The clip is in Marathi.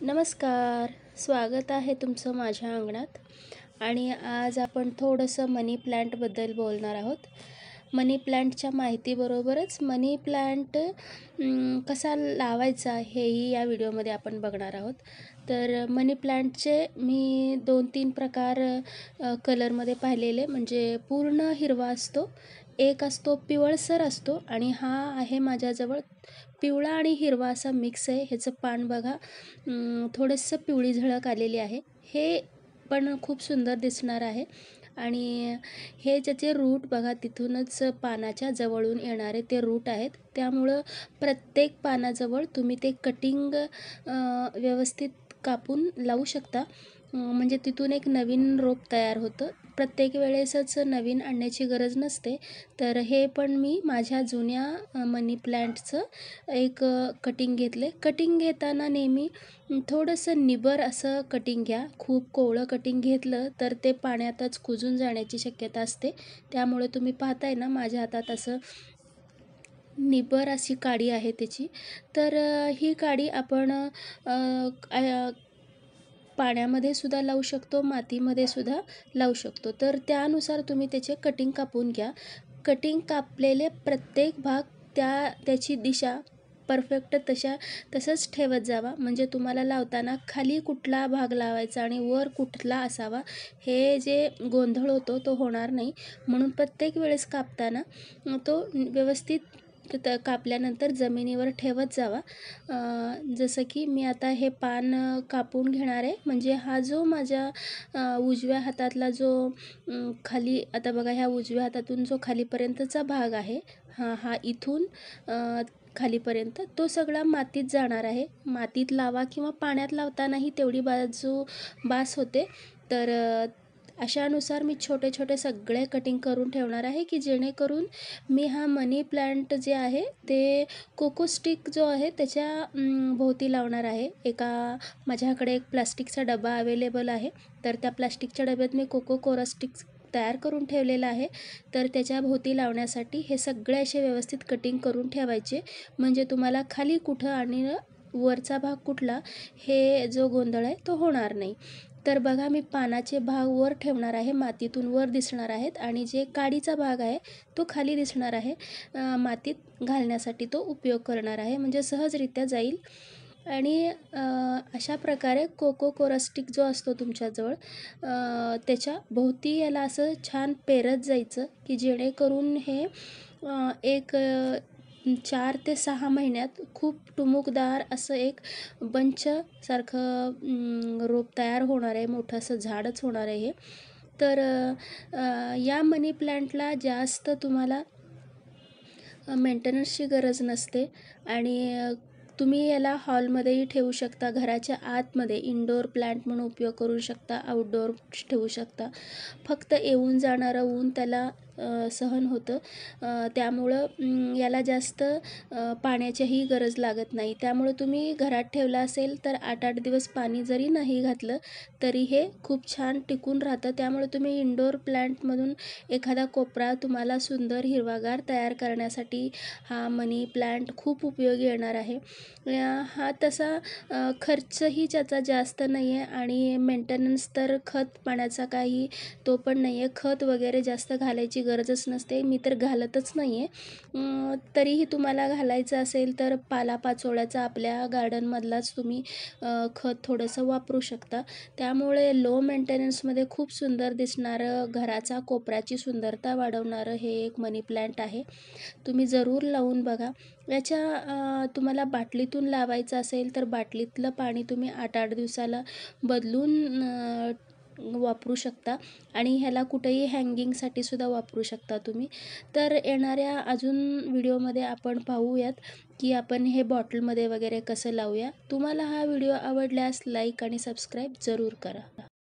नमस्कार, स्वागत आहे तुमचं माझ्या अंगणात. आणि आज आपण थोडंसं मनी प्लांटबद्दल बोलणार आहोत. मनी प्लांटच्या माहितीबरोबरच मनी प्लांट कसा लावायचा हेही या व्हिडिओमध्ये आपण बघणार आहोत. तर मनी प्लांटचे मी 2-3 प्रकार कलरमध्ये पाहिलेले, म्हणजे पूर्ण हिरवा असतो, एक असतो पिवळसर असतो, आणि हा आहे माझ्याजवळ पिवळा आणि हिरवा असा मिक्स आहे. ह्याचं पान बघा, थोडंसं पिवळी झळक आलेली आहे. हे पण खूप सुंदर दिसणार आहे. आणि हे ज्याचे रूट बघा, तिथूनच पानाच्या जवळून येणारे ते रूट आहेत. त्यामुळं प्रत्येक पानाजवळ तुम्ही ते कटिंग व्यवस्थित कापून लावू शकता. म्हणजे तिथून एक नवीन रोप तयार होतं. प्रत्येक वेळेसच नवीन आणण्याची गरज नसते. तर हे पण मी माझ्या जुन्या मनी प्लांटचं एक कटिंग घेतले. कटिंग घेताना नेहमी थोडंसं निबर असं कटिंग घ्या. खूप कोवळं कटिंग घेतलं तर ते पाण्यातच कुजून जाण्याची शक्यता असते. त्यामुळे तुम्ही पाहताय ना, माझ्या हातात असं निबर अशी काडी आहे त्याची. तर ही काडी आपण पाण्यामध्ये सुद्धा लावू शकतो, मातीमध्ये सुद्धा लावू शकतो. तर त्यानुसार तुम्ही त्याचे कटिंग कापून घ्या. कटिंग कापलेले प्रत्येक भाग त्याची दिशा परफेक्ट तसंच ठेवत जावा. म्हणजे तुम्हाला लावताना खाली कुठला भाग लावायचा आणि वर कुठला असावा, हे जे गोंधळ होतो तो होणार नाही. म्हणून प्रत्येक वेळेस कापताना तो व्यवस्थित कापल्यानंतर जमिनीवर ठेवत जावा. जसं की मी आता हे पान कापून घेणार आहे. म्हणजे हा जो माझ्या उजव्या हातातला जो खाली, आता बघा, ह्या उजव्या हातातून जो खालीपर्यंतचा भाग आहे, हा इथून खालीपर्यंत तो सगळा मातीत जाणार आहे. मातीत लावा किंवा पाण्यात लावतानाही तेवढी बाजू बास होते. तर अशानुसार मी छोटे छोटे सगळे कटिंग करून ठेवणार आहे, की जेणेकरून मी हा मनी प्लांट जे आहे ते कोको स्टिक जो आहे त्याच्या भोवती लावणार आहे. माझ्याकडे एक प्लास्टिकचा डबा अवेलेबल आहे. तर त्या प्लास्टिकच्या डब्यात मी कोको कोरा स्टिक तयार करून ठेवलेला आहे. तर त्याच्या भोवती लावण्यासाठी हे सगळे असे व्यवस्थित कटिंग करून ठेवायचे. म्हणजे तुम्हाला खाली कुठं आणि वरचा भाग कुठला, हे जो गोंधळ आहे तो होणार नाही. तर बघा, मी पानाचे भाग वर ठेवणार आहे, मातीतून वर दिसणार आहेत, आणि जे काडीचा भाग आहे तो खाली दिसणार आहे. मातीत घालण्यासाठी तो उपयोग करणार आहे, म्हणजे सहजरित्या जाईल. आणि अशा प्रकारे कोको कोरा स्टिक जो असतो तुमच्याजवळ, त्याच्या भोवती याला असं छान पेरत जायचं, की जेणेकरून हे एक 4 ते 6 महिन्यात खूप टुमुकदार असं एक बंच सारखं रोप तयार होणार आहे. मोठं असं झाडच होणार आहे हे. तर या मनी प्लांटला जास्त तुम्हाला मेंटेनन्सची गरज नसते. आणि तुम्ही याला हॉलमध्येही ठेवू शकता, घराच्या आतमध्ये इंडोर प्लांट म्हणून उपयोग करू शकता, आउटडोर ठेवू शकता. फक्त येऊन जाणारं ऊन त्याला सहन होतं. त्यामुळं याला जास्त पाण्याचीही गरज लागत नाही. त्यामुळे तुम्ही घरात ठेवला असेल तर 8-8 दिवस पाणी जरी नाही घातलं तरी हे खूप छान टिकून राहतं. त्यामुळे तुम्ही इंडोर प्लांटमधून एखादा कोपरा तुम्हाला सुंदर हिरवागार तयार करण्यासाठी हा मनी प्लांट खूप उपयोगी येणार आहे. हा तसा खर्चही त्याचा जास्त नाही आहे, आणि मेंटेनन्स तर खत पाण्याचा काही तो पण नाही आहे. खत वगैरे जास्त घालायची गरजच नसते. मी तर घालतच नाही आहे. तरीही तुम्हाला घालायचं असेल तर पालापाचोळ्याचा आपल्या गार्डनमधलाच तुम्ही खत थोडंसं वापरू शकता. त्यामुळे लो मेंटेनन्समध्ये खूप सुंदर दिसणारं, घराचा कोपऱ्याची सुंदरता वाढवणारं हे एक मनी प्लांट आहे. तुम्ही जरूर लावून बघा. तुम्हाला बाटलीतून लावायचं असेल तर बाटलीतलं पाणी तुम्ही 8-8 दिवसाला बदलून वापरू शकता. आणि ह्याला कुठेही हँगिंगसाठी सुद्धा वापरू शकता तुम्ही. तर येणाऱ्या अजून व्हिडिओमध्ये आपण पाहूयात की आपण हे बॉटलमध्ये वगैरे कसं लावूया. तुम्हाला हा व्हिडिओ आवडल्यास लाईक आणि सबस्क्राईब जरूर करा.